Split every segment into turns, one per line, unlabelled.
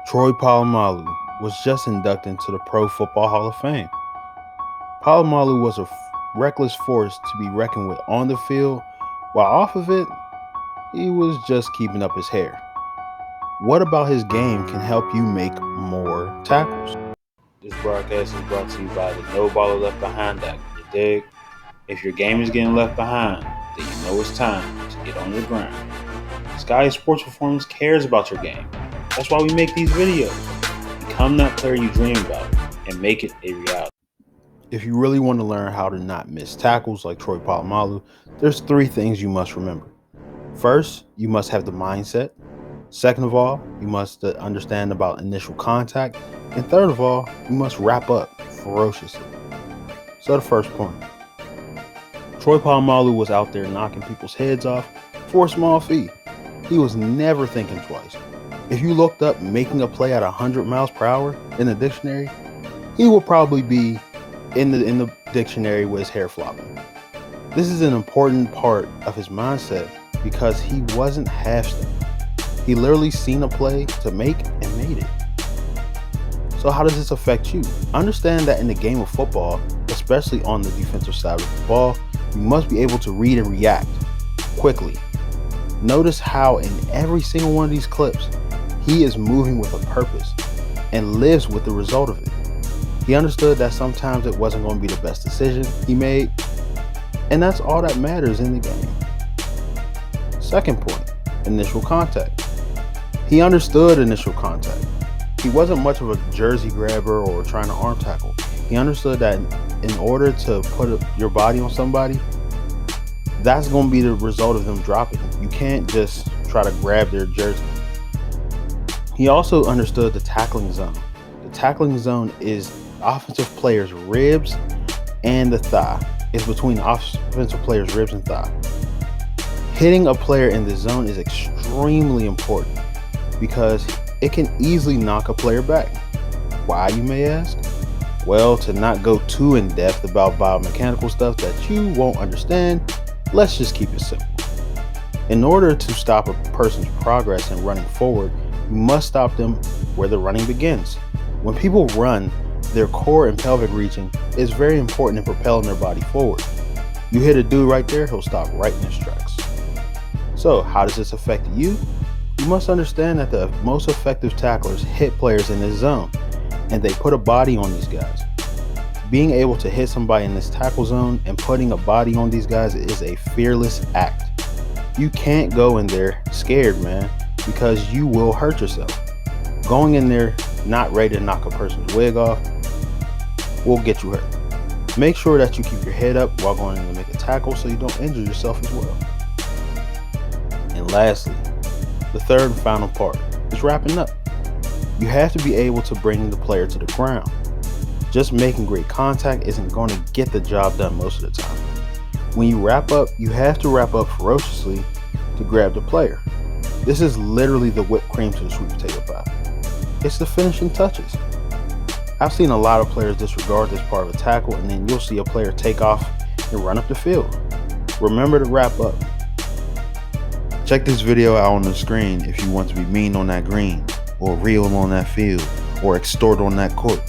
Troy Polamalu was just inducted into the Pro Football Hall of Fame. Polamalu was a reckless force to be reckoned with on the field, while off of it, he was just keeping up his hair. What about his game can help you make more tackles? This broadcast is brought to you by the No Baller Left Behind Act. You dig? If your game is getting left behind, then you know it's time to get on your grind. Sky Sports Performance cares about your game. That's why we make these videos. Become that player you dream about and make it a reality. If you really want to learn how to not miss tackles like Troy Polamalu, there's 3 things you must remember. First, you must have the mindset. Second of all, you must understand about initial contact. And third of all, you must wrap up ferociously. So the first point. Troy Polamalu was out there knocking people's heads off for a small fee. He was never thinking twice. If you looked up making a play at 100 miles per hour in the dictionary, he will probably be in the dictionary with his hair flopping. This is an important part of his mindset because he wasn't half-stepping. He literally seen a play to make and made it. So how does this affect you? Understand that in the game of football, especially on the defensive side of the ball, you must be able to read and react quickly. Notice how in every single one of these clips, he is moving with a purpose and lives with the result of it. He understood that sometimes it wasn't going to be the best decision he made, and that's all that matters in the game. Second point, initial contact. He understood initial contact. He wasn't much of a jersey grabber or trying to arm tackle. He understood that in order to put your body on somebody, that's going to be the result of them dropping. You can't just try to grab their jersey. He also understood the tackling zone. The tackling zone is offensive player's ribs and the thigh. It's between the offensive player's ribs and thigh. Hitting a player in the zone is extremely important because it can easily knock a player back. Why, you may ask? Well, to not go too in depth about biomechanical stuff that you won't understand, let's just keep it simple. In order to stop a person's progress in running forward, you must stop them where the running begins. When people run, their core and pelvic region is very important in propelling their body forward. You hit a dude right there, he'll stop right in his tracks. So how does this affect you? You must understand that the most effective tacklers hit players in this zone, and they put a body on these guys. Being able to hit somebody in this tackle zone and putting a body on these guys is a fearless act. You can't go in there scared, man, because you will hurt yourself. Going in there not ready to knock a person's wig off will get you hurt. Make sure that you keep your head up while going in to make a tackle so you don't injure yourself as well. And lastly, the third and final part is wrapping up. You have to be able to bring the player to the ground. Just making great contact isn't going to get the job done most of the time. When you wrap up, you have to wrap up ferociously to grab the player. This is literally the whipped cream to the sweet potato pie. It's the finishing touches. I've seen a lot of players disregard this part of a tackle, and then you'll see a player take off and run up the field. Remember to wrap up. Check this video out on the screen if you want to be mean on that green, or real on that field, or extort on that court.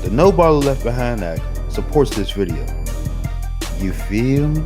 The No Baller Left Behind Act supports this video. You feel me?